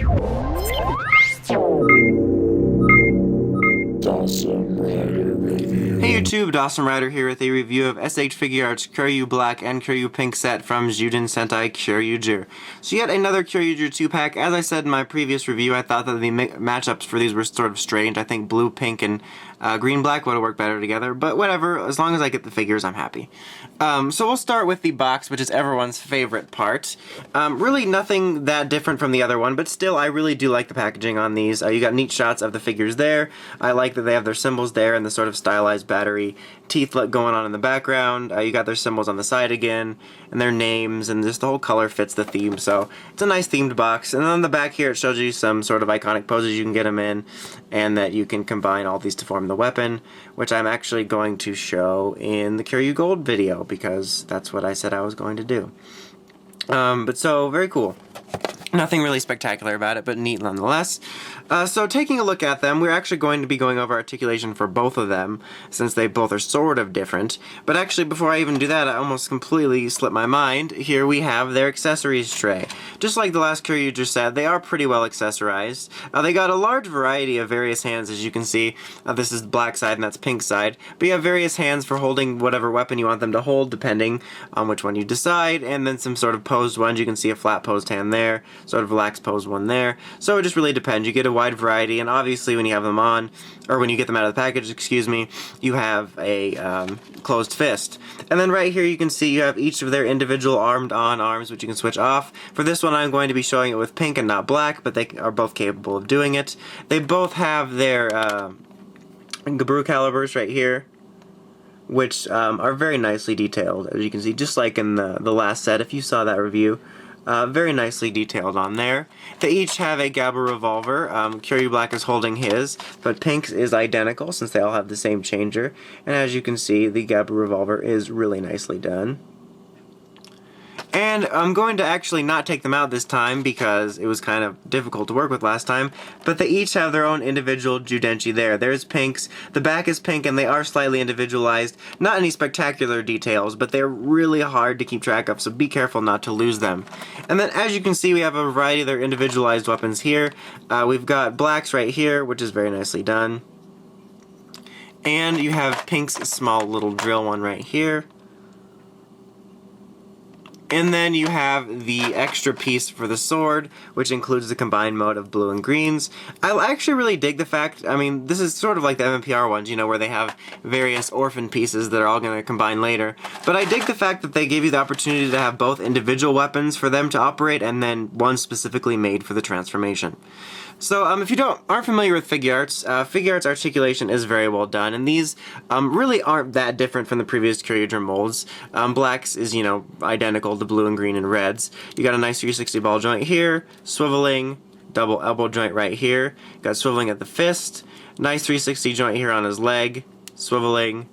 Hey YouTube, Dawson Rider here with a review of S.H.Figuarts Kyoryu Black and Kyoryu Pink set from Zyuden Sentai Kyoryuger. So yet another Kyoryuger 2-pack. As I said in my previous review, I thought that the matchups for these were sort of strange. I think blue, pink, and green-black would have worked better together, but whatever, as long as I get the figures, I'm happy. So we'll start with the box, which is everyone's favorite part. Really nothing that different from the other one, but still, I really do like the packaging on these. You got neat shots of the figures there. I like that they have their symbols there and the sort of stylized battery teeth going on in the background. You got their symbols on the side again, and their names, and just the whole color fits the theme, so it's a nice themed box. And on the back here, it shows you some sort of iconic poses you can get them in, and that you can combine all these to form the weapon, which I'm actually going to show in the Kyoryu Gold video, because that's what I said I was going to do. But so, very cool. Nothing really spectacular about it, but neat nonetheless. So taking a look at them, we're actually going to be going over articulation for both of them, since they both are sort of different. But actually, before I even do that, I almost completely slipped my mind. Here we have their accessories tray. Just like the last Kyoryuger said, they are pretty well accessorized. They got a large variety of various hands, as you can see. This is the black side and that's pink side. But you have various hands for holding whatever weapon you want them to hold, depending on which one you decide. And then some sort of posed ones. You can see a flat posed hand there, sort of relaxed posed one there. So it just really depends. You get a wide variety, and obviously when you have them on, or when you get them out of the package, excuse me, you have a closed fist. And then right here you can see you have each of their individual armed on arms, which you can switch off. For this one I'm going to be showing it with pink and not black, but they are both capable of doing it. They both have their Gabru calibers right here, which are very nicely detailed, as you can see, just like in the last set, if you saw that review. Very nicely detailed on there. They each have a Gabba revolver. Kyoryu Black is holding his, but Pink's is identical since they all have the same changer. And as you can see, the Gabba revolver is really nicely done. And I'm going to actually not take them out this time because it was kind of difficult to work with last time, but they each have their own individual Judenchi there. There's Pink's, the back is pink, and they are slightly individualized. Not any spectacular details, but they're really hard to keep track of, so be careful not to lose them. And then as you can see, we have a variety of their individualized weapons here. We've got Black's right here, which is very nicely done. And you have Pink's small little drill one right here. And then you have the extra piece for the sword, which includes the combined mode of blue and greens. I actually really dig the fact, I mean, this is sort of like the MMPR ones, you know, where they have various orphan pieces that are all going to combine later. But I dig the fact that they give you the opportunity to have both individual weapons for them to operate, and then one specifically made for the transformation. So, if you aren't familiar with Figuarts, Figuarts articulation is very well done, and these really aren't that different from the previous Kyoryuger molds. Black's is, you know, identical to blue and green and reds. You got a nice 360 ball joint here, swiveling, double elbow joint right here. Got swiveling at the fist, nice 360 joint here on his leg, swiveling,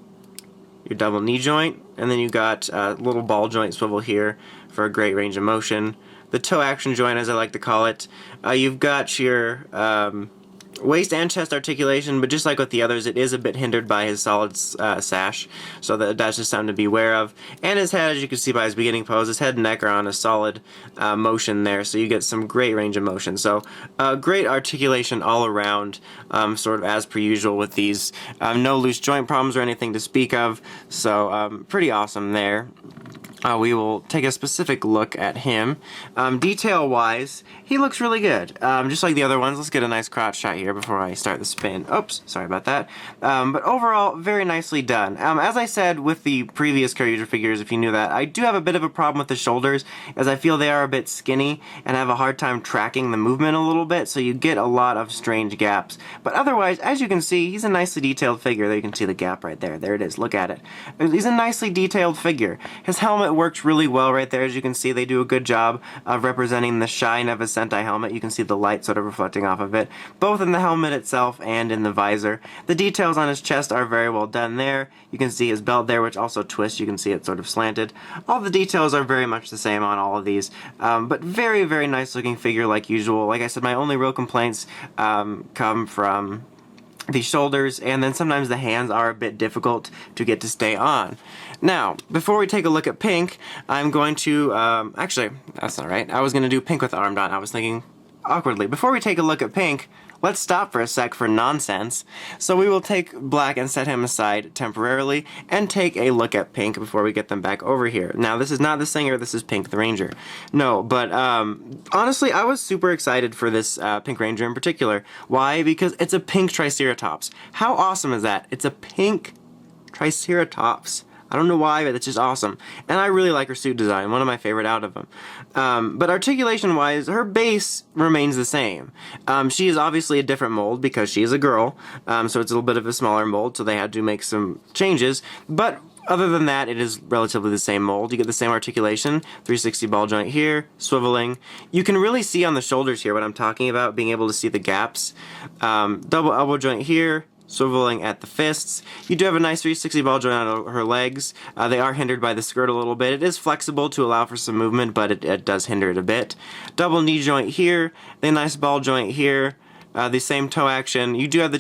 your double knee joint, and then you got a little ball joint swivel here for a great range of motion. The toe action joint, as I like to call it. You've got your waist and chest articulation, but just like with the others, it is a bit hindered by his solid sash, so that's just something to be aware of. And his head, as you can see by his beginning pose, his head and neck are on a solid motion there, so you get some great range of motion. So great articulation all around, sort of as per usual with these. No loose joint problems or anything to speak of, so pretty awesome there. We will take a specific look at him. Detail-wise, he looks really good. Just like the other ones, let's get a nice crotch shot here before I start the spin. Oops, sorry about that. But overall, very nicely done. As I said with the previous Kyoryuger figures, if you knew that, I do have a bit of a problem with the shoulders, as I feel they are a bit skinny and have a hard time tracking the movement a little bit, so you get a lot of strange gaps. But otherwise, as you can see, he's a nicely detailed figure. There you can see the gap right there. There it is. Look at it. He's a nicely detailed figure. His helmet works really well right there. As you can see, they do a good job of representing the shine of a Sentai helmet. You can see the light sort of reflecting off of it, both in the helmet itself and in the visor. The details on his chest are very well done there. You can see his belt there, which also twists. You can see it sort of slanted. All the details are very much the same on all of these, but very, very nice looking figure like usual. Like I said, my only real complaints come from the shoulders, and then sometimes the hands are a bit difficult to get to stay on. Now, before we take a look at Pink, I'm going to, actually, that's not right. I was going to do Pink with armed on. I was thinking awkwardly. Before we take a look at pink, let's stop for a sec for nonsense. So we will take black and set him aside temporarily and take a look at pink before we get them back over here. Now, this is not the singer, this is Pink the Ranger. No, but honestly, I was super excited for this Pink Ranger in particular. Why? Because it's a pink Triceratops. How awesome is that? It's a pink Triceratops. I don't know why, but it's just awesome. And I really like her suit design, one of my favorite out of them. But articulation-wise, her base remains the same. She is obviously a different mold because she is a girl, so it's a little bit of a smaller mold, so they had to make some changes. But other than that, it is relatively the same mold. You get the same articulation, 360 ball joint here, swiveling. You can really see on the shoulders here what I'm talking about, being able to see the gaps. Double elbow joint here, swiveling at the fists. You do have a nice 360 ball joint on her legs. They are hindered by the skirt a little bit. It is flexible to allow for some movement, but it does hinder it a bit. Double knee joint here, the nice ball joint here. The same toe action. You do have the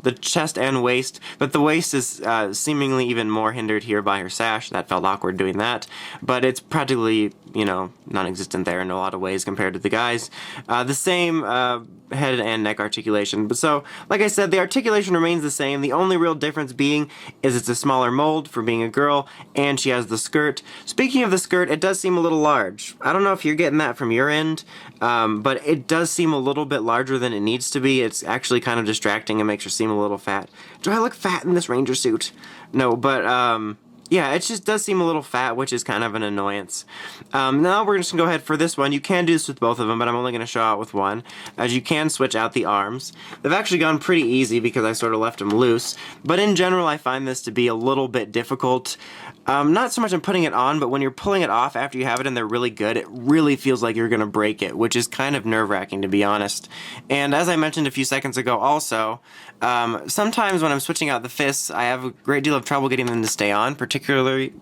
the chest and waist, but the waist is seemingly even more hindered here by her sash. That felt awkward doing that, but it's practically, you know, non-existent there in a lot of ways compared to the guys. The same head and neck articulation. But so, like I said, the articulation remains the same. The only real difference being is it's a smaller mold for being a girl, and she has the skirt. Speaking of the skirt, it does seem a little large. I don't know if you're getting that from your end, but it does seem a little bit larger than it needs to be. It's actually kind of distracting and makes her seem a little fat. Do I look fat in this ranger suit? No, but yeah, it just does seem a little fat, which is kind of an annoyance. Now we're just going to go ahead for this one. You can do this with both of them, but I'm only going to show out with one, as you can switch out the arms. They've actually gone pretty easy because I sort of left them loose, but in general I find this to be a little bit difficult. Not so much in putting it on, but when you're pulling it off after you have it and they're really good, it really feels like you're going to break it, which is kind of nerve-wracking, to be honest. And as I mentioned a few seconds ago also, sometimes when I'm switching out the fists, I have a great deal of trouble getting them to stay on, particularly,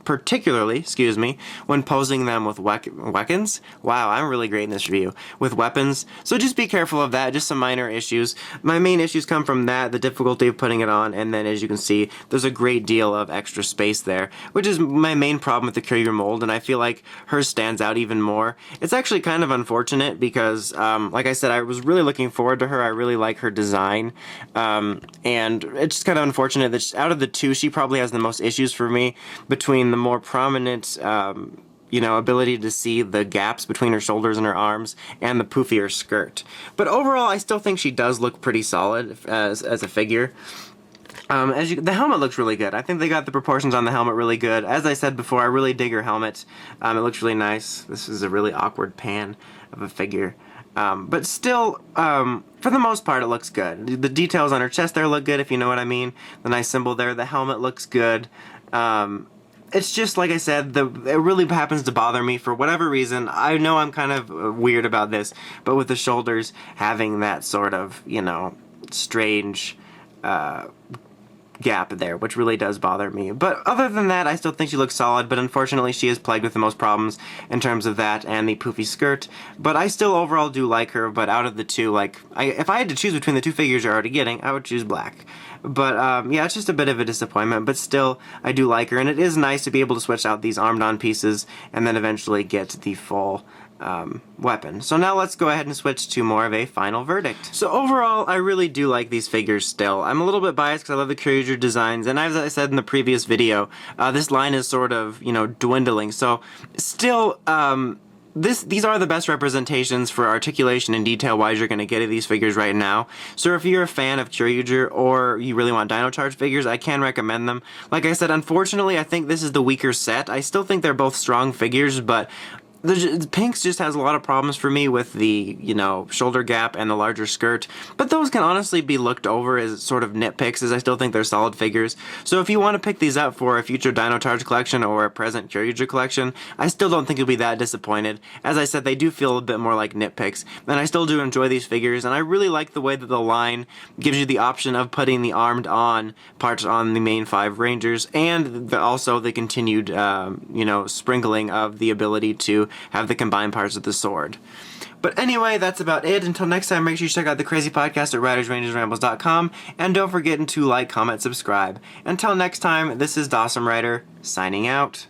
excuse me, when posing them with weapons. Wow, I'm really great in this review. With weapons. So just be careful of that, just some minor issues. My main issues come from that, the difficulty of putting it on, and then as you can see, there's a great deal of extra space there, which is my main problem with the Kyoryu mold, and I feel like hers stands out even more. It's actually kind of unfortunate because, like I said, I was really looking forward to her. I really like her design, and it's just kind of unfortunate that out of the two, she probably has the most issues for me between the more prominent, you know, ability to see the gaps between her shoulders and her arms, and the poofier skirt. But overall, I still think she does look pretty solid as a figure. The helmet looks really good. I think they got the proportions on the helmet really good. As I said before, I really dig her helmet. It looks really nice. This is a really awkward pan of a figure. But still, for the most part, it looks good. The details on her chest there look good, if you know what I mean. The nice symbol there. The helmet looks good. It's just, like I said, it really happens to bother me for whatever reason. I know I'm kind of weird about this, but with the shoulders having that sort of, you know, strange gap there, which really does bother me. But other than that, I still think she looks solid, but unfortunately she is plagued with the most problems in terms of that and the poofy skirt. But I still overall do like her, but out of the two, like, if I had to choose between the two figures you're already getting, I would choose black. But, yeah, it's just a bit of a disappointment, but still, I do like her, and it is nice to be able to switch out these armed-on pieces and then eventually get the full weapon. So now let's go ahead and switch to more of a final verdict. So overall, I really do like these figures still. I'm a little bit biased because I love the Kyoryu designs, and as I said in the previous video, this line is sort of, you know, dwindling. So still, these are the best representations for articulation and detail-wise you're going to get of these figures right now. So if you're a fan of Kyoryuger or you really want Dino Charge figures, I can recommend them. Like I said, unfortunately, I think this is the weaker set. I still think they're both strong figures, but the Pinks just has a lot of problems for me with the, you know, shoulder gap and the larger skirt, but those can honestly be looked over as sort of nitpicks, as I still think they're solid figures. So if you want to pick these up for a future Dino Charge collection or a present Kyoryuger collection, I still don't think you'll be that disappointed. As I said, they do feel a bit more like nitpicks, and I still do enjoy these figures, and I really like the way that the line gives you the option of putting the armed-on parts on the main 5 Rangers, and also the continued, you know, sprinkling of the ability to have the combined parts of the sword. But anyway, that's about it. Until next time, make sure you check out the Crazy Podcast at WritersRangersRambles.com, and don't forget to like, comment, subscribe. Until next time, this is Dawson Writer, signing out.